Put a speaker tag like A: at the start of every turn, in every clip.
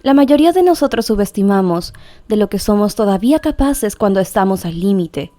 A: La mayoría de nosotros subestimamos de lo que somos todavía capaces cuando estamos al límite.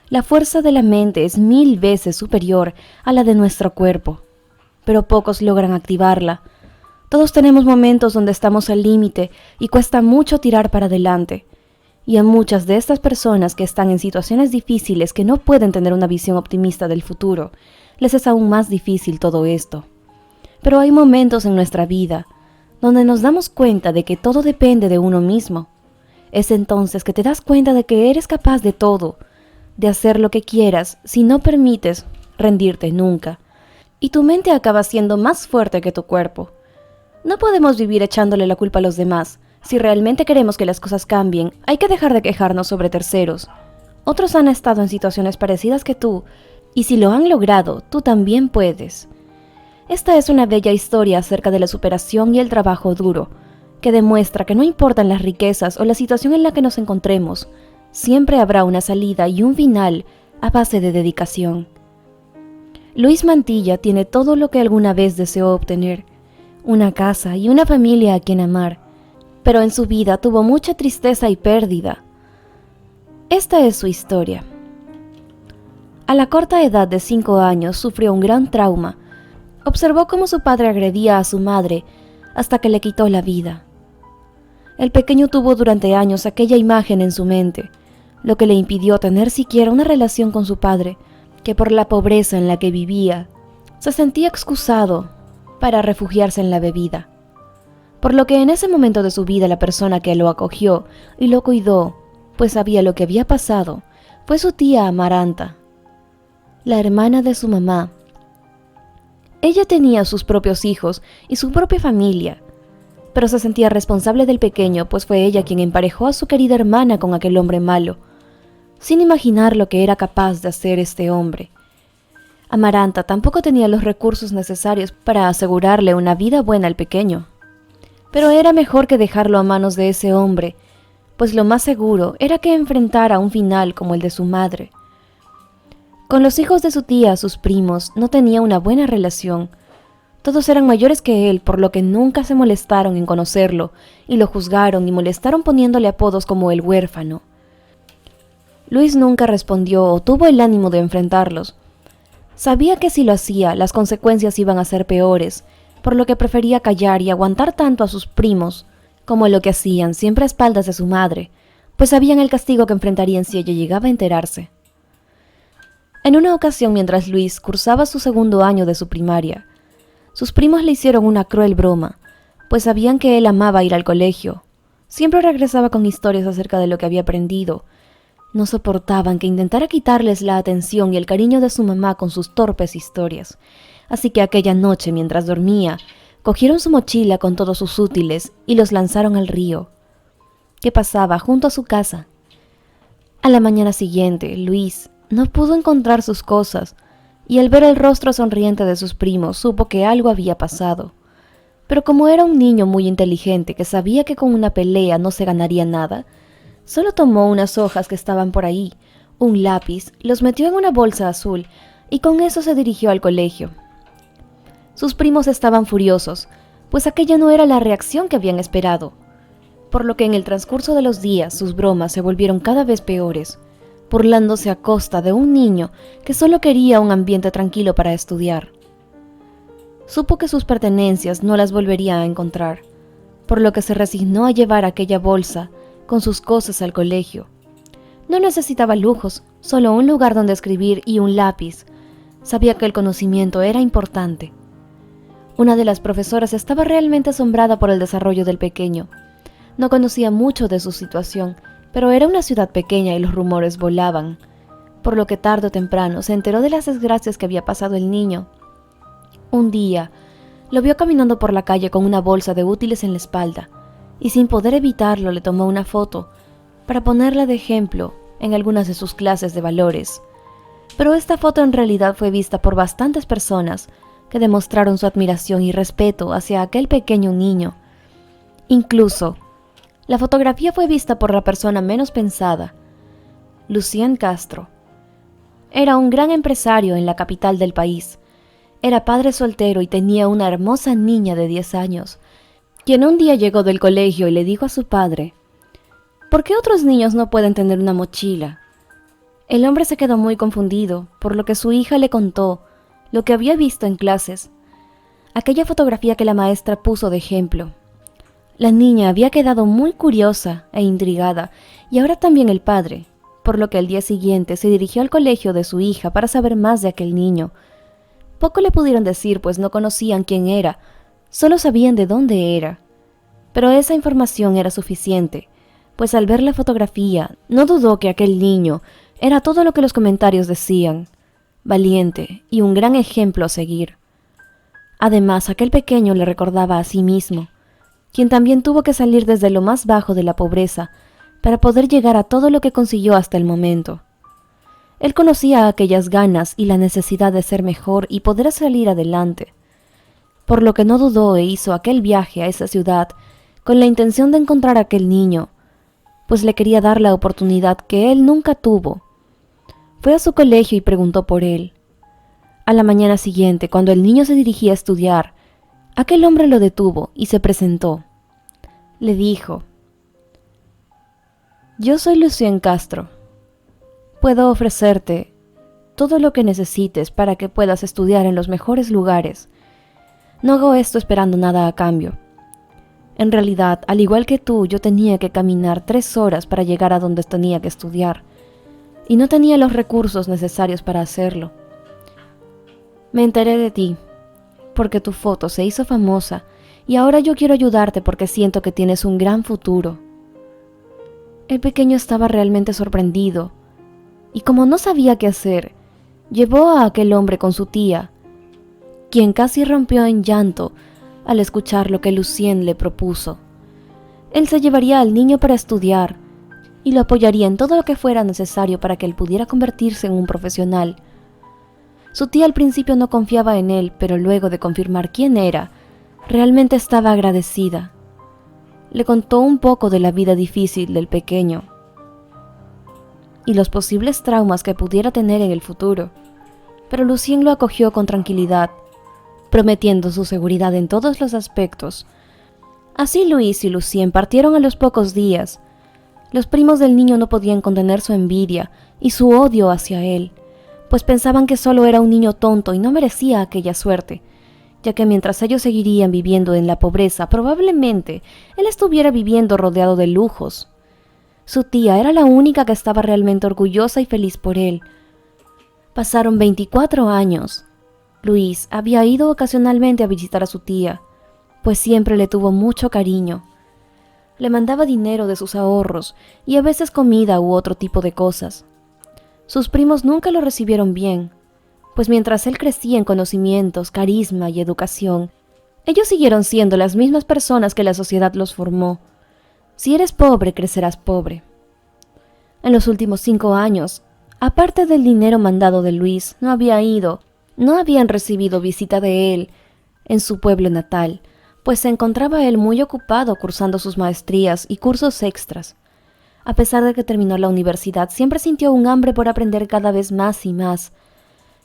A: La fuerza de la mente es 1000 veces superior a la de nuestro cuerpo, pero pocos logran activarla. Todos tenemos momentos donde estamos al límite y cuesta mucho tirar para adelante. Y a muchas de estas personas que están en situaciones difíciles que no pueden tener una visión optimista del futuro, les es aún más difícil todo esto. Pero hay momentos en nuestra vida donde nos damos cuenta de que todo depende de uno mismo. Es entonces que te das cuenta de que eres capaz de todo, de hacer lo que quieras si no permites rendirte nunca. Y tu mente acaba siendo más fuerte que tu cuerpo. No podemos vivir echándole la culpa a los demás. Si realmente queremos que las cosas cambien, hay que dejar de quejarnos sobre terceros. Otros han estado en situaciones parecidas que tú, y si lo han logrado, tú también puedes. Esta es una bella historia acerca de la superación y el trabajo duro, que demuestra que no importan las riquezas o la situación en la que nos encontremos, siempre habrá una salida y un final a base de dedicación. Luis Mantilla tiene todo lo que alguna vez deseó obtener, una casa y una familia a quien amar, pero en su vida tuvo mucha tristeza y pérdida. Esta es su historia. A la corta edad de 5 años sufrió un gran trauma. Observó cómo su padre agredía a su madre hasta que le quitó la vida. El pequeño tuvo durante años aquella imagen en su mente, lo que le impidió tener siquiera una relación con su padre, que por la pobreza en la que vivía, se sentía excusado para refugiarse en la bebida. Por lo que en ese momento de su vida la persona que lo acogió y lo cuidó, pues sabía lo que había pasado, fue su tía Amaranta, la hermana de su mamá. Ella tenía sus propios hijos y su propia familia, pero se sentía responsable del pequeño, pues fue ella quien emparejó a su querida hermana con aquel hombre malo, sin imaginar lo que era capaz de hacer este hombre. Amaranta tampoco tenía los recursos necesarios para asegurarle una vida buena al pequeño, pero era mejor que dejarlo a manos de ese hombre, pues lo más seguro era que enfrentara un final como el de su madre. Con los hijos de su tía, sus primos, no tenía una buena relación. Todos eran mayores que él, por lo que nunca se molestaron en conocerlo, y lo juzgaron y molestaron poniéndole apodos como el huérfano. Luis nunca respondió o tuvo el ánimo de enfrentarlos. Sabía que si lo hacía, las consecuencias iban a ser peores, por lo que prefería callar y aguantar tanto a sus primos como lo que hacían siempre a espaldas de su madre, pues sabían el castigo que enfrentarían si ella llegaba a enterarse. En una ocasión, mientras Luis cursaba su 2º año de su primaria, sus primos le hicieron una cruel broma, pues sabían que él amaba ir al colegio. Siempre regresaba con historias acerca de lo que había aprendido. No soportaban que intentara quitarles la atención y el cariño de su mamá con sus torpes historias. Así que aquella noche, mientras dormía, cogieron su mochila con todos sus útiles y los lanzaron al río, que pasaba junto a su casa. A la mañana siguiente, Luis no pudo encontrar sus cosas, y al ver el rostro sonriente de sus primos, supo que algo había pasado. Pero como era un niño muy inteligente que sabía que con una pelea no se ganaría nada, solo tomó unas hojas que estaban por ahí, un lápiz, los metió en una bolsa azul, y con eso se dirigió al colegio. Sus primos estaban furiosos, pues aquella no era la reacción que habían esperado, por lo que en el transcurso de los días sus bromas se volvieron cada vez peores, burlándose a costa de un niño que solo quería un ambiente tranquilo para estudiar. Supo que sus pertenencias no las volvería a encontrar, por lo que se resignó a llevar aquella bolsa con sus cosas al colegio. No necesitaba lujos, solo un lugar donde escribir y un lápiz. Sabía que el conocimiento era importante. Una de las profesoras estaba realmente asombrada por el desarrollo del pequeño. No conocía mucho de su situación, pero era una ciudad pequeña y los rumores volaban, por lo que tarde o temprano se enteró de las desgracias que había pasado el niño. Un día, lo vio caminando por la calle con una bolsa de útiles en la espalda, y sin poder evitarlo le tomó una foto para ponerla de ejemplo en algunas de sus clases de valores. Pero esta foto en realidad fue vista por bastantes personas que demostraron su admiración y respeto hacia aquel pequeño niño. Incluso, la fotografía fue vista por la persona menos pensada, Lucien Castro. Era un gran empresario en la capital del país. Era padre soltero y tenía una hermosa niña de 10 años. quien un día llegó del colegio y le dijo a su padre: ¿por qué otros niños no pueden tener una mochila? El hombre se quedó muy confundido, por lo que su hija le contó lo que había visto en clases, aquella fotografía que la maestra puso de ejemplo. La niña había quedado muy curiosa e intrigada, y ahora también el padre, por lo que al día siguiente se dirigió al colegio de su hija para saber más de aquel niño. Poco le pudieron decir, pues no conocían quién era, solo sabían de dónde era. Pero esa información era suficiente, pues al ver la fotografía no dudó que aquel niño era todo lo que los comentarios decían: valiente y un gran ejemplo a seguir. Además, aquel pequeño le recordaba a sí mismo, quien también tuvo que salir desde lo más bajo de la pobreza para poder llegar a todo lo que consiguió hasta el momento. Él conocía aquellas ganas y la necesidad de ser mejor y poder salir adelante, por lo que no dudó e hizo aquel viaje a esa ciudad con la intención de encontrar a aquel niño, pues le quería dar la oportunidad que él nunca tuvo. Fue a su colegio y preguntó por él. A la mañana siguiente, cuando el niño se dirigía a estudiar, aquel hombre lo detuvo y se presentó. Le dijo: yo soy Lucien Castro. Puedo ofrecerte todo lo que necesites para que puedas estudiar en los mejores lugares. No hago esto esperando nada a cambio. En realidad, al igual que tú, yo tenía que caminar 3 horas para llegar a donde tenía que estudiar, y no tenía los recursos necesarios para hacerlo. Me enteré de ti, porque tu foto se hizo famosa, y ahora yo quiero ayudarte porque siento que tienes un gran futuro. El pequeño estaba realmente sorprendido, y como no sabía qué hacer, llevó a aquel hombre con su tía, quien casi rompió en llanto al escuchar lo que Lucien le propuso. Él se llevaría al niño para estudiar, y lo apoyaría en todo lo que fuera necesario para que él pudiera convertirse en un profesional. Su tía al principio no confiaba en él, pero luego de confirmar quién era, realmente estaba agradecida. Le contó un poco de la vida difícil del pequeño y los posibles traumas que pudiera tener en el futuro, pero Lucien lo acogió con tranquilidad, prometiendo su seguridad en todos los aspectos. Así Luis y Lucien partieron a los pocos días. Los primos del niño no podían contener su envidia y su odio hacia él, pues pensaban que solo era un niño tonto y no merecía aquella suerte, ya que mientras ellos seguirían viviendo en la pobreza, probablemente él estuviera viviendo rodeado de lujos. Su tía era la única que estaba realmente orgullosa y feliz por él. Pasaron 24 años. Luis había ido ocasionalmente a visitar a su tía, pues siempre le tuvo mucho cariño. Le mandaba dinero de sus ahorros y a veces comida u otro tipo de cosas. Sus primos nunca lo recibieron bien, pues mientras él crecía en conocimientos, carisma y educación, ellos siguieron siendo las mismas personas que la sociedad los formó. Si eres pobre, crecerás pobre. En los últimos 5 años, aparte del dinero mandado de Luis, no habían recibido visita de él en su pueblo natal, pues se encontraba él muy ocupado cursando sus maestrías y cursos extras. A pesar de que terminó la universidad, siempre sintió un hambre por aprender cada vez más y más.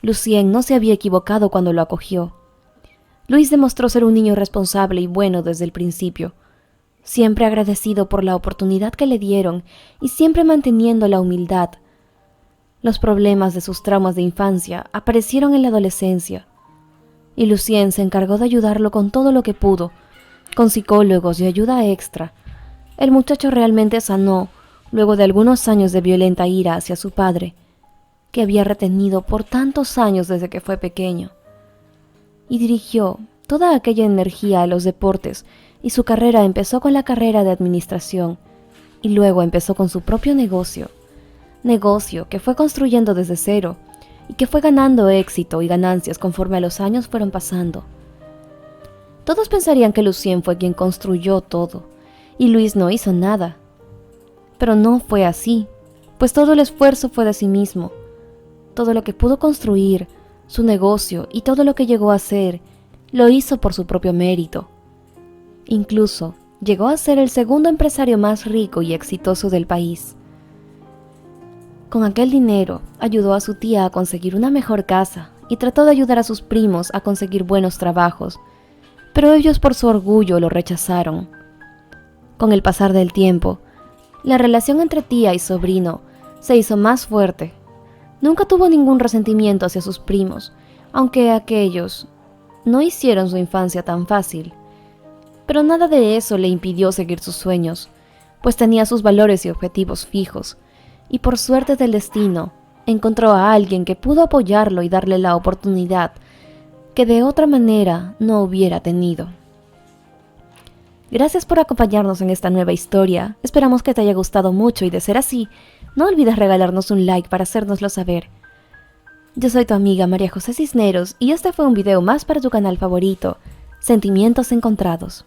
A: Lucien no se había equivocado cuando lo acogió. Luis demostró ser un niño responsable y bueno desde el principio, siempre agradecido por la oportunidad que le dieron y siempre manteniendo la humildad. Los problemas de sus traumas de infancia aparecieron en la adolescencia, y Lucien se encargó de ayudarlo con todo lo que pudo, con psicólogos y ayuda extra. El muchacho realmente sanó luego de algunos años de violenta ira hacia su padre, que había retenido por tantos años desde que fue pequeño, y dirigió toda aquella energía a los deportes, y su carrera empezó con la carrera de administración, y luego empezó con su propio negocio que fue construyendo desde cero, y que fue ganando éxito y ganancias conforme a los años fueron pasando. Todos pensarían que Lucien fue quien construyó todo, y Luis no hizo nada. Pero no fue así, pues todo el esfuerzo fue de sí mismo. Todo lo que pudo construir, su negocio y todo lo que llegó a hacer, lo hizo por su propio mérito. Incluso llegó a ser el segundo empresario más rico y exitoso del país. Con aquel dinero, ayudó a su tía a conseguir una mejor casa y trató de ayudar a sus primos a conseguir buenos trabajos. pero ellos por su orgullo lo rechazaron. Con el pasar del tiempo, la relación entre tía y sobrino se hizo más fuerte. Nunca tuvo ningún resentimiento hacia sus primos, aunque aquellos no hicieron su infancia tan fácil. Pero nada de eso le impidió seguir sus sueños, pues tenía sus valores y objetivos fijos, y por suerte del destino, encontró a alguien que pudo apoyarlo y darle la oportunidad que de otra manera no hubiera tenido. Gracias por acompañarnos en esta nueva historia, esperamos que te haya gustado mucho y de ser así, no olvides regalarnos un like para hacérnoslo saber. Yo soy tu amiga María José Cisneros y este fue un video más para tu canal favorito, Sentimientos Encontrados.